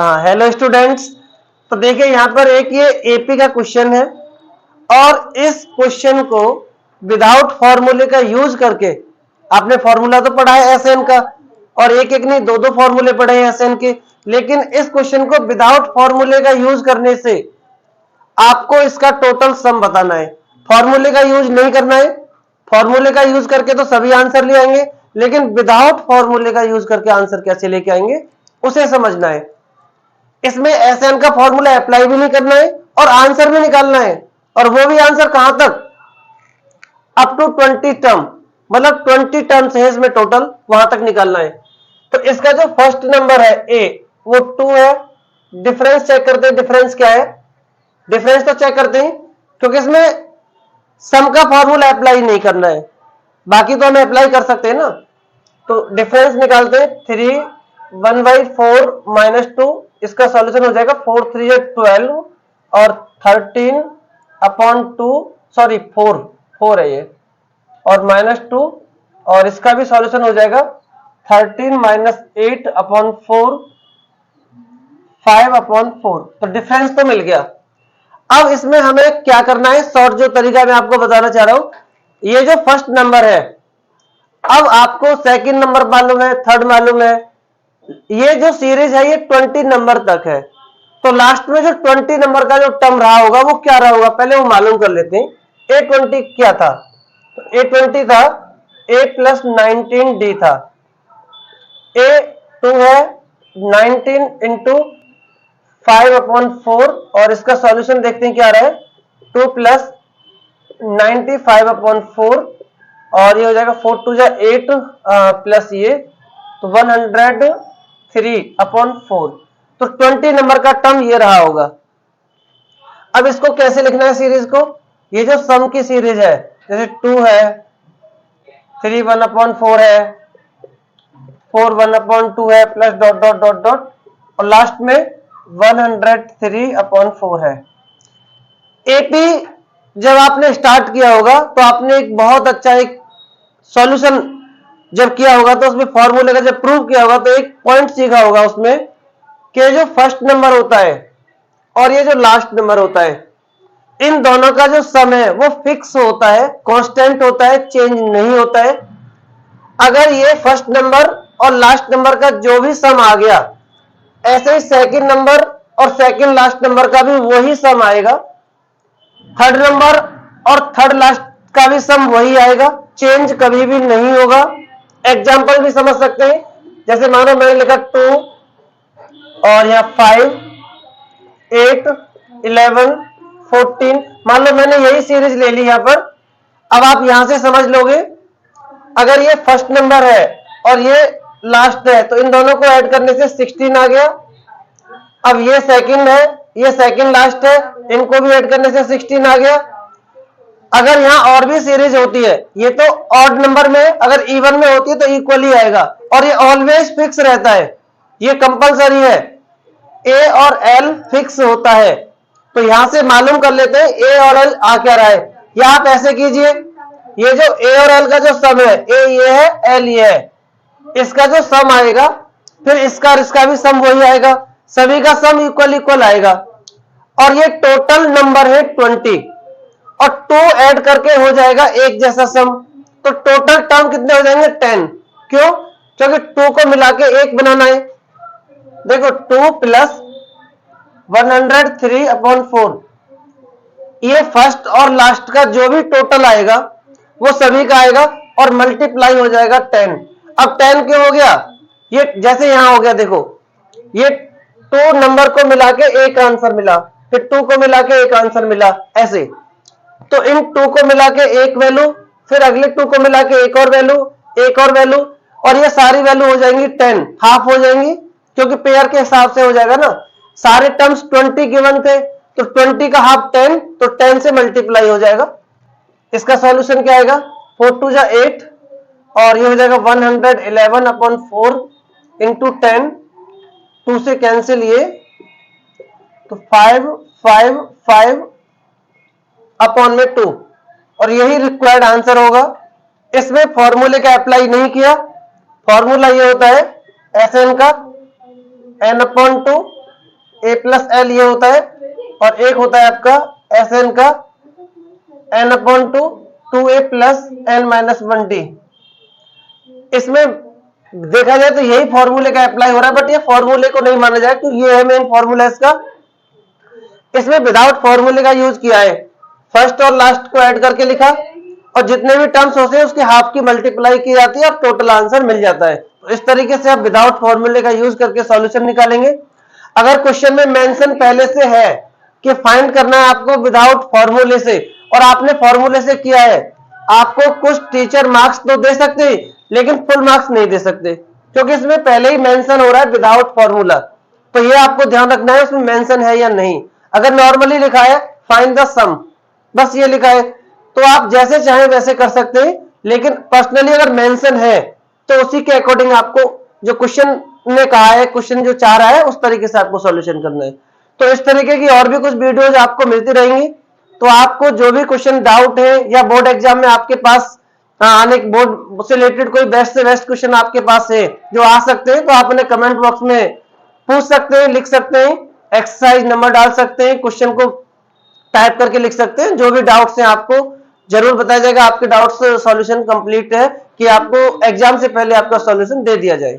हाँ, hello students. तो देखिए यहाँ पर एक ये एपी का क्वेश्चन है और इस क्वेश्चन को विदाउट फॉर्मूले का यूज करके, आपने फॉर्मूला तो पढ़ा है एसएन का और एक एक नहीं दो दो फॉर्मूले पढ़े हैं एसएन के, लेकिन इस क्वेश्चन को विदाउट फॉर्मूले का यूज करने से आपको इसका टोटल सम बताना है। फॉर्मूले का यूज नहीं करना है। फॉर्मूले का यूज करके तो सभी आंसर ले आएंगे, लेकिन विदाउट फॉर्मूले का यूज करके आंसर कैसे लेके आएंगे उसे समझना है। इसमें एसएन का फॉर्मूला अप्लाई भी नहीं करना है और आंसर भी निकालना है, और वो भी आंसर कहां तक, अप टू 20 टर्म, मतलब 20 टर्म्स है इसमें टोटल, वहां तक निकालना है। तो इसका जो फर्स्ट नंबर है ए वो 2 है। डिफरेंस चेक करते हैं, डिफरेंस क्या है। डिफरेंस तो चेक करते हैं क्योंकि इसमें सम का फॉर्मूला अप्लाई नहीं करना है, बाकी तो हमें अप्लाई कर सकते हैं ना। तो डिफरेंस निकालते हैं, 3 1/4 -2, इसका सॉल्यूशन हो जाएगा 4 3 12 और 13/2, सॉरी 4 है ये, और -2, और इसका भी सॉल्यूशन हो जाएगा 13 - 8/4 5/4। तो डिफरेंस तो मिल गया। अब इसमें हमें क्या करना है, शॉर्ट जो तरीका मैं आपको बताना चाह रहा हूं, ये जो फर्स्ट नंबर है, अब आपको सेकंड नंबर मालूम है, थर्ड मालूम है, ये जो सीरीज है ये 20 नंबर तक है। तो लास्ट में जो 20 नंबर का जो टर्म रहा होगा वो क्या रहा होगा, पहले वो मालूम कर लेते हैं। A20 क्या था, तो A20 था A + 19D था। A2 है 19 × 5/4, और इसका सॉल्यूशन देखते हैं क्या रहा है, 2 + 95/4, और ये हो जाएगा 4 2 8 प्लस ये, तो 103/4। तो 20 नंबर का टर्म ये रहा होगा। अब इसको कैसे लिखना है सीरीज को, ये जो सम की सीरीज है, जैसे 2 है, 3 1/4 है, 4 1/2 है, plus dot dot dot dot, और लास्ट में 103/4 है। एपी जब आपने स्टार्ट किया होगा तो आपने एक बहुत अच्छा एक सॉल्यूशन जब किया होगा, तो उसमें फॉर्मूले का जब प्रूव किया होगा तो एक पॉइंट सीखा होगा उसमें कि जो फर्स्ट नंबर होता है और ये जो लास्ट नंबर होता है, इन दोनों का जो सम है वो फिक्स होता है, कांस्टेंट होता है, चेंज नहीं होता है। अगर ये फर्स्ट नंबर और लास्ट नंबर का जो भी सम आ गया, ऐसे ही सेकंड नंबर और सेकंड लास्ट नंबर का भी वही सम आएगा, थर्ड नंबर और थर्ड लास्ट का भी सम वही आएगा, चेंज कभी भी नहीं होगा। एग्जांपल भी समझ सकते हैं, जैसे मानो मैंने लिखा 2 और यहाँ 5 8 11 14, मान लो मैंने यही सीरीज ले ली यहां पर। अब आप यहां से समझ लोगे, अगर ये फर्स्ट नंबर है और ये लास्ट है तो इन दोनों को ऐड करने से 16 आ गया। अब ये सेकंड है, ये सेकंड लास्ट है, इनको भी ऐड करने से 16 आ गया। अगर यहाँ और भी सीरीज होती है, ये तो ऑड नंबर में, अगर इवन में होती है तो इक्वल ही आएगा, और ये ऑलवेज फिक्स रहता है, ये कंपलसरी है। ए और एल फिक्स होता है। तो यहां से मालूम कर लेते हैं ए और एल आ क्या रहा है, या आप ऐसे कीजिए, ये जो ए और एल का जो सम है, ए ये है, एल ये है, इसका जो सम आएगा फिर इसका भी सम वही आएगा, सभी का सम इक्वल इक्वल आएगा, और ये टोटल नंबर है 20, और 2 ऐड करके हो जाएगा एक जैसा सम। तो टोटल टर्म कितने हो जाएंगे, 10। क्यों, क्योंकि 2 को मिला के 1 बनाना है। देखो 2 + 103/4, ये फर्स्ट और लास्ट का जो भी टोटल आएगा वो सभी का आएगा और मल्टीप्लाई हो जाएगा 10। अब 10 क्यों हो गया, ये जैसे यहां हो गया, देखो ये 2 नंबर को मिला के एक आंसर मिला, फिर 2 को मिला के एक आंसर मिला, ऐसे। तो इन 2 को मिला के एक वैल्यू, फिर अगले 2 को मिला के एक और वैल्यू, एक और वैल्यू, और ये सारी वैल्यू हो जाएंगी 10, हाफ हो जाएंगी, क्योंकि पेयर के हिसाब से हो जाएगा ना। सारे टर्म्स 20 गिवन थे, तो 20 का हाफ 10, तो 10 से मल्टीप्लाई हो जाएगा। इसका सॉल्यूशन क्या आएगा, 4 2 8, और ये हो जाएगा 111/4 इंटू 10, 2 से कैंसिल ये, तो 5 5 5 अपॉन में 2, और यही रिक्वायर्ड आंसर होगा। इसमें फॉर्मूले का अप्लाई नहीं किया, फॉर्मूला ये होता है एसएन का n/2 ए प्लस एल ये होता है, और एक होता है आपका एस एन का n upon two 2a plus n minus 1t। इसमें देखा जाए तो यही फॉर्मूले का अप्लाई हो रहा है, बट ये फॉर्मूले को नहीं माना जाए क्योंकि ये है मेन फॉर्मूला इसका। इसमें विदाउट फॉर्मूले का यूज किया है, फर्स्ट और लास्ट को ऐड करके लिखा, और जितने भी टर्म्स होते हैं उसके हाफ की मल्टीप्लाई की जाती है, अब टोटल आंसर मिल जाता है। तो इस तरीके से आप विदाउट फॉर्मूले का यूज करके सॉल्यूशन निकालेंगे। अगर क्वेश्चन में मेंशन पहले से है कि फाइंड करना है आपको विदाउट फॉर्मूले से, और आपने फॉर्मूले से किया है, आपको कुछ टीचर मार्क्स तो दे सकते हैं लेकिन फुल मार्क्स नहीं दे सकते, क्योंकि इसमें पहले ही मेंशन हो रहा है विदाउट फॉर्मूला। तो ये आपको ध्यान रखना है उसमें मेंशन है या नहीं। अगर नॉर्मली लिखा है फाइंड द सम, बस ये लिखा है, तो आप जैसे चाहें वैसे कर सकते हैं, लेकिन पर्सनली अगर मेंशन है तो उसी के अकॉर्डिंग आपको जो क्वेश्चन ने कहा है, क्वेश्चन जो चाह रहा है उस तरीके से आपको सॉल्यूशन करना है। तो इस तरीके की और भी कुछ वीडियोज आपको मिलती रहेंगी। तो आपको जो भी क्वेश्चन डाउट है या बोर्ड एग्जाम में आपके पास आने बोर्ड से रिलेटेड कोई बेस्ट से बेस्ट क्वेश्चन आपके पास है जो आ सकते हैं, तो आप उन्हें कमेंट बॉक्स में पूछ सकते हैं, लिख सकते हैं, एक्सरसाइज नंबर डाल सकते हैं, क्वेश्चन को टाइप करके लिख सकते हैं। जो भी डाउट्स हैं आपको जरूर बताया जाएगा, आपके डाउट्स सॉल्यूशन कंप्लीट है कि आपको एग्जाम से पहले आपका सॉल्यूशन दे दिया जाए।